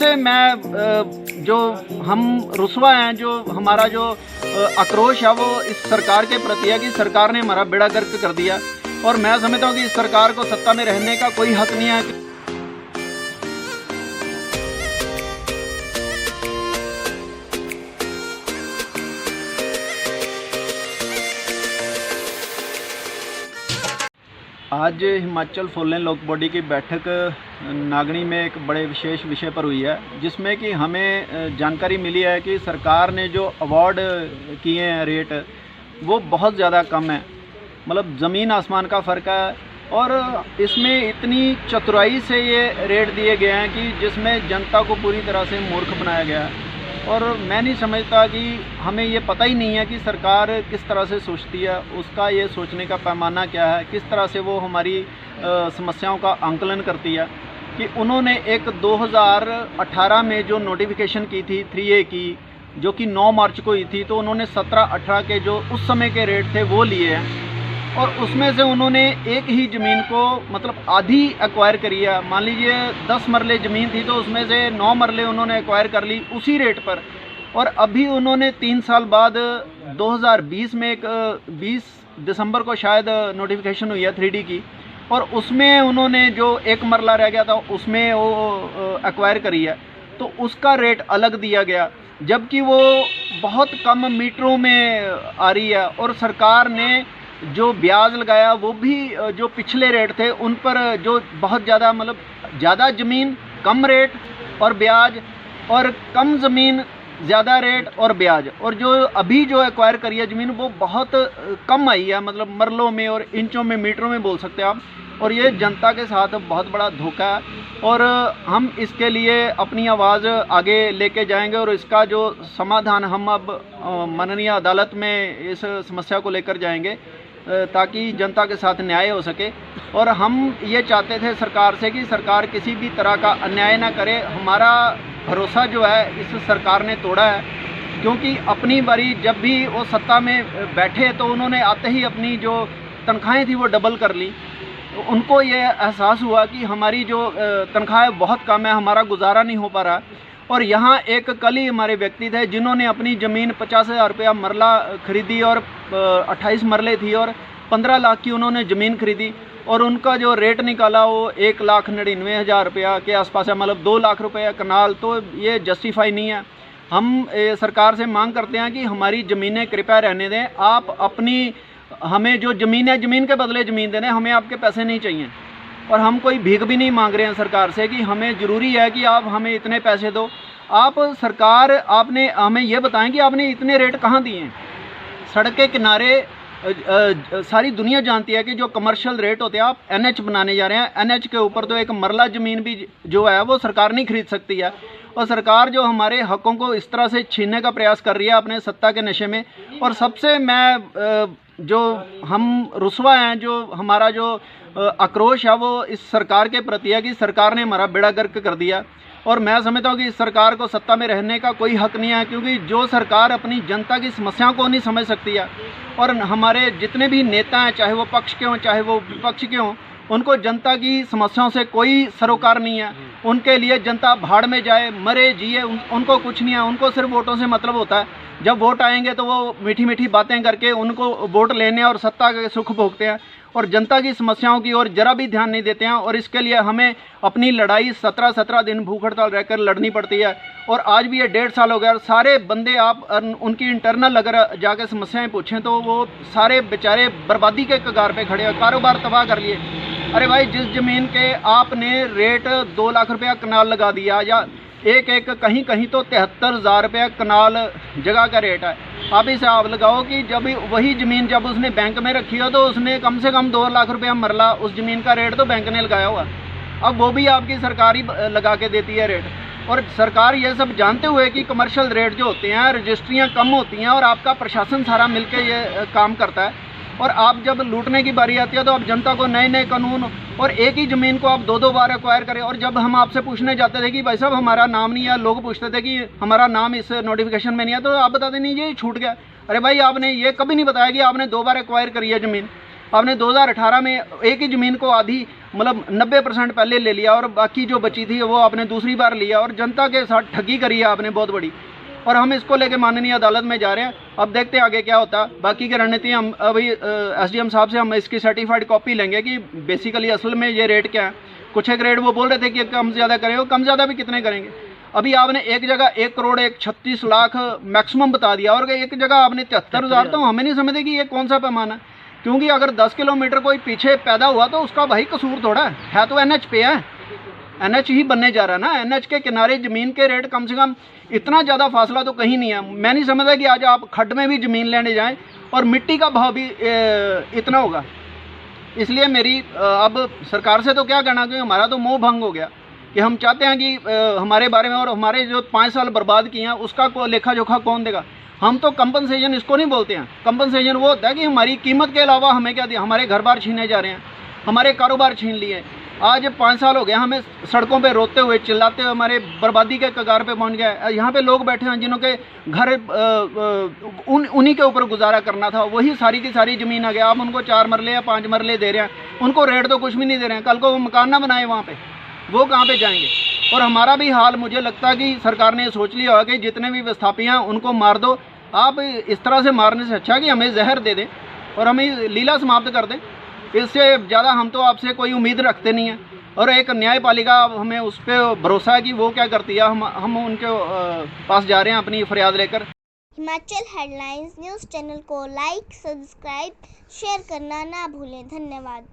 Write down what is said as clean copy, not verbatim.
सबसे मैं जो हम रुस्वा हैं, जो हमारा जो आक्रोश है वो इस सरकार के प्रति है कि सरकार ने हमारा बेड़ा गर्क कर दिया। और मैं समझता हूँ कि इस सरकार को सत्ता में रहने का कोई हक नहीं है। आज हिमाचल फोरलेन लोक बॉडी की बैठक नागनी में एक बड़े विशेष विषय पर हुई है, जिसमें कि हमें जानकारी मिली है कि सरकार ने जो अवार्ड किए हैं रेट वो बहुत ज़्यादा कम है, मतलब ज़मीन आसमान का फ़र्क है। और इसमें इतनी चतुराई से ये रेट दिए गए हैं कि जिसमें जनता को पूरी तरह से मूर्ख बनाया गया है। और मैं नहीं समझता कि हमें ये पता ही नहीं है कि सरकार किस तरह से सोचती है, उसका ये सोचने का पैमाना क्या है, किस तरह से वो हमारी समस्याओं का आंकलन करती है। कि उन्होंने एक 2018 में जो नोटिफिकेशन की थी 3A की, जो कि 9 मार्च को हुई थी, तो उन्होंने 17-18 के जो उस समय के रेट थे वो लिए हैं। और उसमें से उन्होंने एक ही ज़मीन को मतलब आधी एक्वायर करी है। मान लीजिए 10 मरले ज़मीन थी तो उसमें से 9 मरले उन्होंने एक्वायर कर ली उसी रेट पर। और अभी उन्होंने 3 साल बाद 2020 में एक 20 दिसंबर को शायद नोटिफिकेशन हुई है 3D की, और उसमें उन्होंने जो एक मरला रह गया था उसमें वो एक्वायर करी है, तो उसका रेट अलग दिया गया, जबकि वो बहुत कम मीटरों में आ रही है। और सरकार ने जो ब्याज लगाया वो भी जो पिछले रेट थे उन पर जो बहुत ज़्यादा, मतलब ज़्यादा ज़मीन कम रेट और ब्याज, और कम ज़मीन ज़्यादा रेट और ब्याज। और जो अभी जो एक्वायर करी है ज़मीन वो बहुत कम आई है, मतलब मरलों में और इंचों में, मीटरों में बोल सकते हैं आप। और ये जनता के साथ बहुत बड़ा धोखा है, और हम इसके लिए अपनी आवाज़ आगे लेके जाएंगे। और इसका जो समाधान हम अब माननीय अदालत में इस समस्या को लेकर जाएंगे ताकि जनता के साथ न्याय हो सके। और हम ये चाहते थे सरकार से कि सरकार किसी भी तरह का अन्याय ना करे। हमारा भरोसा जो है इस सरकार ने तोड़ा है, क्योंकि अपनी बारी जब भी वो सत्ता में बैठे तो उन्होंने आते ही अपनी जो तनख्वाहें थी वो डबल कर ली। उनको ये एहसास हुआ कि हमारी जो तनख्वाहें बहुत कम है, हमारा गुजारा नहीं हो पा रहा। और यहाँ एक कल ही हमारे व्यक्ति थे जिन्होंने अपनी ज़मीन 50,000 रुपया मरला खरीदी, और 28 मरले थी और 15 लाख की उन्होंने ज़मीन खरीदी, और उनका जो रेट निकाला वो 1,99,000 रुपया के आसपास है, मतलब 2 लाख रुपये कनाल। तो ये जस्टिफाई नहीं है। हम सरकार से मांग करते हैं कि हमारी ज़मीनें कृपया रहने दें। आप अपनी, हमें जो ज़मीन है ज़मीन के बदले ज़मीन देने, हमें आपके पैसे नहीं चाहिए। और हम कोई भीख भी नहीं मांग रहे हैं सरकार से कि हमें ज़रूरी है कि आप हमें इतने पैसे दो। आप सरकार, आपने हमें ये बताएं कि आपने इतने रेट कहाँ दिए हैं। सड़क के किनारे सारी दुनिया जानती है कि जो कमर्शियल रेट होते हैं, आप NH बनाने जा रहे हैं, NH के ऊपर तो एक मरला ज़मीन भी जो है वो सरकार नहीं खरीद सकती है। और सरकार जो हमारे हकों को इस तरह से छीनने का प्रयास कर रही है अपने सत्ता के नशे में। और सबसे मैं जो हम रुस्वा हैं, जो हमारा जो आक्रोश है वो इस सरकार के प्रति है कि सरकार ने हमारा बेड़ा गर्क कर दिया। और मैं समझता हूँ कि इस सरकार को सत्ता में रहने का कोई हक नहीं है, क्योंकि जो सरकार अपनी जनता की समस्याओं को नहीं समझ सकती है, और हमारे जितने भी नेता हैं, चाहे वो पक्ष के हों चाहे वो विपक्ष के हों, उनको जनता की समस्याओं से कोई सरोकार नहीं है। उनके लिए जनता भाड़ में जाए, मरे, जिए, उनको कुछ नहीं है। उनको सिर्फ वोटों से मतलब होता है। जब वोट आएंगे तो वो मीठी मीठी बातें करके उनको वोट लेने और सत्ता के सुख भोगते हैं, और जनता की समस्याओं की ओर जरा भी ध्यान नहीं देते हैं। और इसके लिए हमें अपनी लड़ाई 17-17 दिन भूख हड़ताल रहकर लड़नी पड़ती है। और आज भी ये 1.5 साल हो गया, और सारे बंदे आप उनकी इंटरनल अगर जाके समस्याएं पूछें तो वो सारे बेचारे बर्बादी के कगार पे खड़े हैं, कारोबार तबाह कर लिए। अरे भाई, जिस ज़मीन के आपने रेट 2 लाख रुपया कनाल लगा दिया, या एक कहीं कहीं तो 73,000 रुपया कनाल जगह का रेट है। आप इसे आप लगाओ कि जब वही ज़मीन जब उसने बैंक में रखी हो तो उसने कम से कम 2 लाख रुपया मरला, उस ज़मीन का रेट तो बैंक ने लगाया हुआ। अब वो भी आपकी सरकार ही लगा के देती है रेट। और सरकार ये सब जानते हुए कि कमर्शियल रेट जो होते हैं, रजिस्ट्रियाँ कम होती हैं, और आपका प्रशासन सारा मिलकर ये काम करता है। और आप जब लूटने की बारी आती है तो आप जनता को नए नए कानून, और एक ही ज़मीन को आप 2-2 बार एक्वायर करें। और जब हम आपसे पूछने जाते थे कि भाई साहब हमारा नाम नहीं है, लोग पूछते थे कि हमारा नाम इस नोटिफिकेशन में नहीं है, तो आप बताते नहीं ये छूट गया। अरे भाई, आपने ये कभी नहीं बताया कि आपने 2 बार एक्वायर करी है ज़मीन। आपने 2018 में एक ही ज़मीन को आधी मतलब 90% पहले ले लिया और बाकी जो बची थी वो आपने दूसरी बार लिया और जनता के साथ ठगी करी है आपने बहुत बड़ी। और हम इसको लेके माननीय अदालत में जा रहे हैं। अब देखते हैं आगे क्या होता है। बाकी की रणनीति हम अभी एसडीएम साहब से हम इसकी सर्टिफाइड कॉपी लेंगे कि बेसिकली असल में ये रेट क्या है। कुछ एक रेट वो बोल रहे थे कि कम ज़्यादा करें, वो कम ज़्यादा भी कितने करेंगे। अभी आपने एक जगह 1 करोड़ 36 लाख मैक्सिमम बता दिया और एक जगह आपने 73,000। तो हमें नहीं समझते कि ये कौन सा पैमाना है, क्योंकि अगर 10 किलोमीटर कोई पीछे पैदा हुआ तो उसका भाई कसूर थोड़ा है तो NH पे है, NH ही बनने जा रहा है ना। NH के किनारे ज़मीन के रेट कम से कम इतना ज़्यादा फासला तो कहीं नहीं है। मैं नहीं समझता कि आज आप खड्ड में भी ज़मीन लेने जाएं और मिट्टी का भाव भी इतना होगा। इसलिए मेरी अब सरकार से तो क्या कहना, कि हमारा तो मोह भंग हो गया कि हम चाहते हैं कि हमारे बारे में और हमारे जो 5 साल बर्बाद किए हैं उसका लेखा जोखा कौन देगा। हम तो कंपनसेशन इसको नहीं बोलते हैं। कंपनसेशन वो होता है कि हमारी कीमत के अलावा हमें क्या दिया, हमारे घर बार छीने जा रहे हैं, हमारे कारोबार छीन लिए। आज 5 साल हो गया हमें सड़कों पे रोते हुए चिल्लाते हुए, हमारे बर्बादी के कगार पे पहुंच गया। यहाँ पे लोग बैठे हैं जिन्हों के घर उन्हीं के ऊपर गुजारा करना था, वही सारी की सारी ज़मीन आ गया। आप उनको 4 मरले या 5 मरले दे रहे हैं, उनको रेट तो कुछ भी नहीं दे रहे हैं। कल को वो मकान ना बनाए वहाँ पे, वो कहाँ पे जाएंगे। और हमारा भी हाल मुझे लगता है कि सरकार ने सोच लिया होगा कि जितने भी विस्थापी हैं उनको मार दो। आप इस तरह से मारने से अच्छा कि हमें जहर दे दें और हमें लीला समाप्त कर दें। इससे ज़्यादा हम तो आपसे कोई उम्मीद रखते नहीं हैं। और एक न्यायपालिका, हमें उस पर भरोसा है कि वो क्या करती है। हम उनके पास जा रहे हैं अपनी फरियाद लेकर। हिमाचल हेडलाइंस न्यूज़ चैनल को लाइक, सब्सक्राइब, शेयर करना ना भूलें। धन्यवाद।